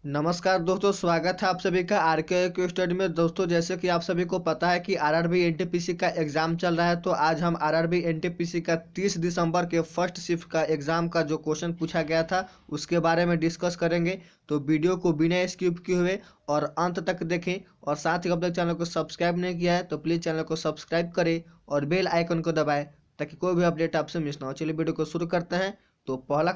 नमस्कार दोस्तों, स्वागत है आप सभी का आरके स्टडी में। दोस्तों, जैसे कि आप सभी को पता है कि आरआरबी एनटीपीसी का एग्जाम चल रहा है, तो आज हम आरआरबी एनटीपीसी का 30 दिसंबर के फर्स्ट शिफ्ट का एग्जाम का जो क्वेश्चन पूछा गया था उसके बारे में डिस्कस करेंगे। तो वीडियो को बिना स्किप किए हुए और अंत तक देखें, और साथ ही अब तक चैनल को सब्सक्राइब नहीं किया है तो प्लीज़ चैनल को सब्सक्राइब करें और बेल आइकन को दबाएं ताकि कोई भी अपडेट आपसे मिस ना हो। चलिए वीडियो को शुरू करते हैं। तो पहला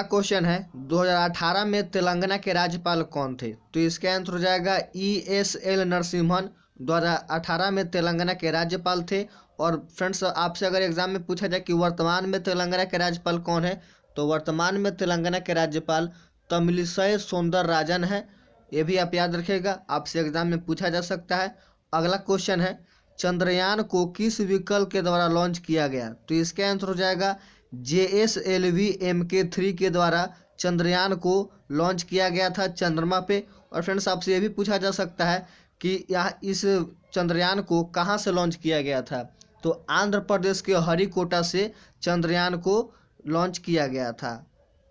क्वेश्चन है 2018 में तेलंगाना के राज्यपाल कौन थे? तो इसका आंसर हो जाएगा ESL नरसिम्हन। 2018 में तेलंगाना के राज्यपाल थे। और फ्रेंड्स, आपसे अगर एग्जाम में पूछा जाए कि वर्तमान में तेलंगाना के राज्यपाल कौन है, तो वर्तमान में तेलंगाना के राज्यपाल तमिलिसई सौंदरराजन है। ये भी आप याद रखिएगा, आपसे एग्जाम में पूछा जा सकता है। अगला क्वेश्चन है, चंद्रयान को किस विकल्प के द्वारा लॉन्च किया गया? तो इसका आंसर हो जाएगा JSLV MK3 के द्वारा चंद्रयान को लॉन्च किया गया था चंद्रमा पे। और फ्रेंड्स, आपसे ये भी पूछा जा सकता है कि यह इस चंद्रयान को कहाँ से लॉन्च किया गया था? तो आंध्र प्रदेश के हरिकोटा से चंद्रयान को लॉन्च किया गया था।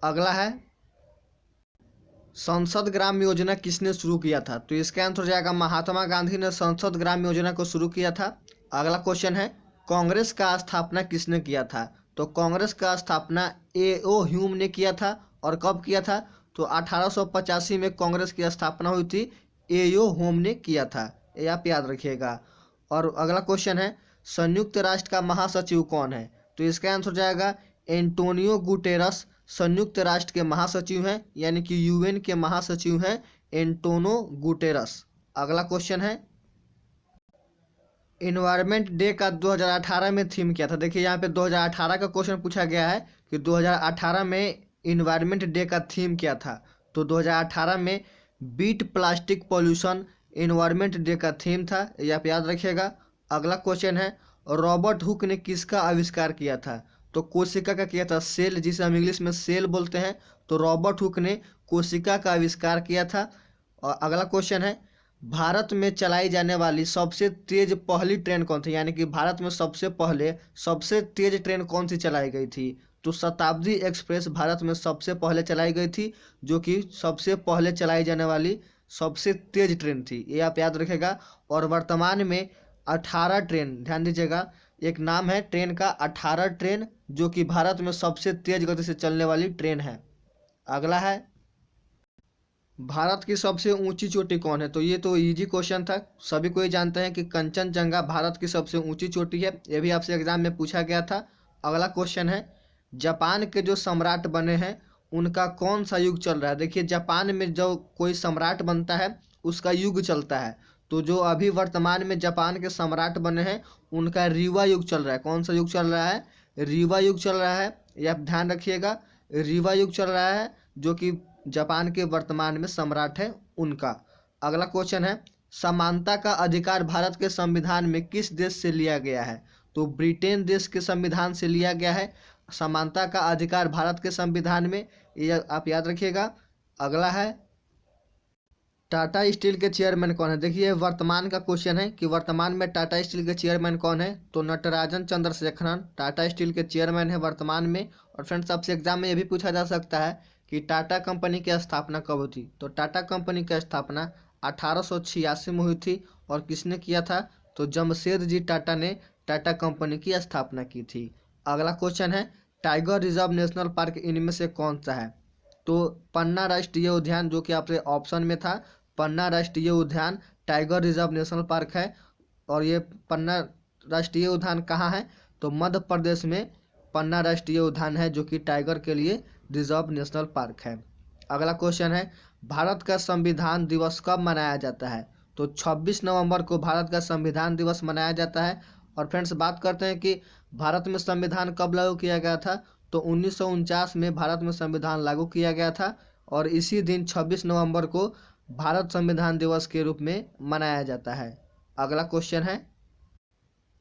अगला है, संसद ग्राम योजना किसने शुरू किया था? तो इसका आंसर हो जाएगा महात्मा गांधी ने संसद ग्राम योजना को शुरू किया था। अगला क्वेश्चन है, कांग्रेस का स्थापना किसने किया था? तो कांग्रेस का स्थापना AO ह्यूम ने किया था। और कब किया था? तो 1885 में कांग्रेस की स्थापना हुई थी, AO ह्यूम ने किया था। ये आप याद रखिएगा। और अगला क्वेश्चन है, संयुक्त राष्ट्र का महासचिव कौन है? तो इसका आंसर हो जाएगा एंटोनियो गुटेरस संयुक्त राष्ट्र के महासचिव हैं, यानी कि UN के महासचिव हैं एंटोनो गुटेरस। अगला क्वेश्चन है, इन्वायरमेंट डे का 2018 में थीम क्या था? देखिए यहाँ पे 2018 का क्वेश्चन पूछा गया है कि 2018 में इन्वायरमेंट डे का थीम क्या था। तो 2018 में beat plastic pollution environment day का थीम था, ये आप याद रखिएगा। अगला क्वेश्चन है, रॉबर्ट हुक ने किसका आविष्कार किया था? तो कोशिका का किया था, सेल, जिसे हम इंग्लिश में सेल बोलते हैं। तो रॉबर्ट हुक ने कोशिका का आविष्कार किया था। और अगला क्वेश्चन है, भारत में चलाई जाने वाली सबसे तेज पहली ट्रेन कौन थी? यानी कि भारत में सबसे पहले सबसे तेज ट्रेन कौन सी चलाई गई थी? तो शताब्दी एक्सप्रेस भारत में सबसे पहले चलाई गई थी, जो कि सबसे पहले चलाई जाने वाली सबसे तेज ट्रेन थी, ये आप याद रखेगा। और वर्तमान में 18 ट्रेन, ध्यान दीजिएगा, एक नाम है ट्रेन का 18 ट्रेन, जो कि भारत में सबसे तेज गति से चलने वाली ट्रेन है। अगला है, भारत की सबसे ऊंची चोटी कौन है? तो ये तो इजी क्वेश्चन था, सभी को ही जानते हैं कि कंचनजंगा भारत की सबसे ऊंची चोटी है। ये भी आपसे एग्जाम में पूछा गया था। अगला क्वेश्चन है, जापान के जो सम्राट बने हैं उनका कौन सा युग चल रहा है? देखिए, जापान में जो कोई सम्राट बनता है उसका युग चलता है। तो जो अभी वर्तमान में जापान के सम्राट बने हैं उनका रीवा युग चल रहा है। कौन सा युग चल रहा है? रीवा युग चल रहा है, ये आप ध्यान रखिएगा। रीवा युग चल रहा है, जो कि जापान के वर्तमान में सम्राट है उनका। अगला क्वेश्चन है, समानता का अधिकार भारत के संविधान में किस देश से लिया गया है? तो ब्रिटेन देश के संविधान से लिया गया है समानता का अधिकार भारत के संविधान में, ये आप याद रखिएगा। अगला है, टाटा स्टील के चेयरमैन कौन है? देखिए, वर्तमान का क्वेश्चन है कि वर्तमान में टाटा स्टील के चेयरमैन कौन है? तो नटराजन चंद्रशेखरन टाटा स्टील के चेयरमैन है वर्तमान में। और फ्रेंड्स, आपसे एग्जाम में ये भी पूछा जा सकता है कि टाटा कंपनी की स्थापना कब हुई थी? तो टाटा कंपनी की स्थापना 1886 में हुई थी। और किसने किया था? तो जमशेदजी टाटा ने टाटा कंपनी की स्थापना की थी। अगला क्वेश्चन है, टाइगर रिजर्व नेशनल पार्क इनमें से कौन सा है? तो पन्ना राष्ट्रीय उद्यान, जो कि आपके ऑप्शन में था, पन्ना राष्ट्रीय उद्यान टाइगर रिजर्व नेशनल पार्क है। और ये पन्ना राष्ट्रीय उद्यान कहाँ है? तो मध्य प्रदेश में पन्ना राष्ट्रीय उद्यान है, जो कि टाइगर के लिए रिजर्व नेशनल पार्क है। अगला क्वेश्चन है, भारत का संविधान दिवस कब मनाया जाता है? तो 26 नवंबर को भारत का संविधान दिवस मनाया जाता है। और फ्रेंड्स, बात करते हैं कि भारत में संविधान कब लागू किया गया था? तो 1949 में भारत में संविधान लागू किया गया था। और इसी दिन 26 नवंबर को भारत संविधान दिवस के रूप में मनाया जाता है। अगला क्वेश्चन है,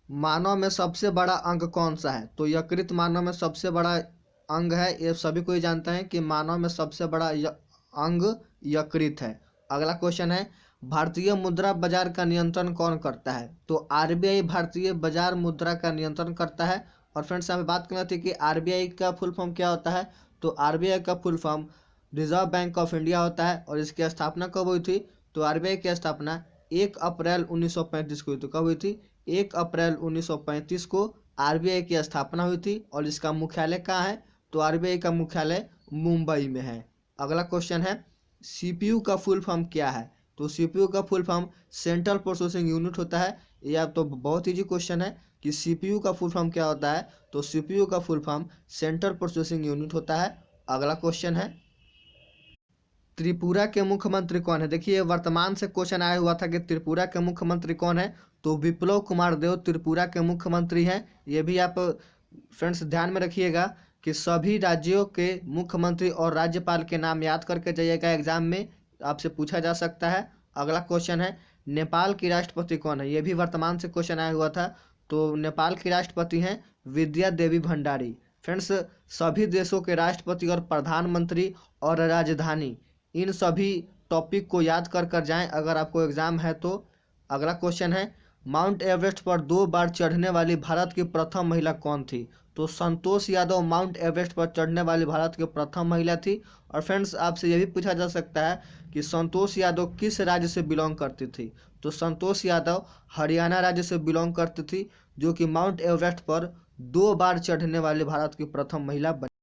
मानव में सबसे बड़ा अंग कौन सा है? तो यकृत मानव में सबसे बड़ा अंग है, ये सभी को ही जानते हैं कि मानव में सबसे बड़ा अंग यकृत है। अगला क्वेश्चन है, भारतीय मुद्रा बाजार का नियंत्रण कौन करता है? तो RBI भारतीय बाजार मुद्रा का नियंत्रण करता है। और फ्रेंड्स, हमें बात करना थी कि RBI का फुल फॉर्म क्या होता है? तो RBI का full form reserve bank of India होता है। और इसकी स्थापना कब हुई थी? तो आरबीआई की स्थापना 1 अप्रैल 1935 को हुई थी। कब हुई थी? 1 अप्रैल 1935 को आरबीआई की स्थापना हुई थी। और इसका मुख्यालय कहाँ है? तो आरबीआई का मुख्यालय मुंबई में है। अगला क्वेश्चन है, सीपीयू का फुल फॉर्म क्या है? तो सीपीयू का full form central processing unit होता है। यह तो बहुत इजी क्वेश्चन है कि सीपीयू का फुल फॉर्म क्या होता है। तो सीपीयू का full form central processing unit होता है। अगला क्वेश्चन है, त्रिपुरा के मुख्यमंत्री कौन है? देखिए वर्तमान से क्वेश्चन आया हुआ था कि त्रिपुरा के मुख्यमंत्री कौन है। तो विप्लव कुमार देव त्रिपुरा के मुख्यमंत्री हैं। ये भी आप फ्रेंड्स ध्यान में रखिएगा कि सभी राज्यों के मुख्यमंत्री और राज्यपाल के नाम याद करके जाइएगा, एग्जाम में आपसे पूछा जा सकता है। अगला क्वेश्चन है, नेपाल की राष्ट्रपति कौन है? ये भी वर्तमान से क्वेश्चन आया हुआ था। तो नेपाल की राष्ट्रपति हैं विद्या देवी भंडारी। फ्रेंड्स, सभी देशों के राष्ट्रपति और प्रधानमंत्री और राजधानी, इन सभी टॉपिक को याद कर कर जाएं अगर आपको एग्जाम है तो। अगला क्वेश्चन है, माउंट एवरेस्ट पर 2 बार चढ़ने वाली भारत की प्रथम महिला कौन थी? तो संतोष यादव माउंट एवरेस्ट पर चढ़ने वाली भारत की प्रथम महिला थी। और फ्रेंड्स, आपसे यह भी पूछा जा सकता है कि संतोष यादव किस राज्य से बिलोंग करती थी? तो संतोष यादव हरियाणा राज्य से बिलोंग करती थी, जो कि माउंट एवरेस्ट पर 2 बार चढ़ने वाली भारत की प्रथम महिला बनी।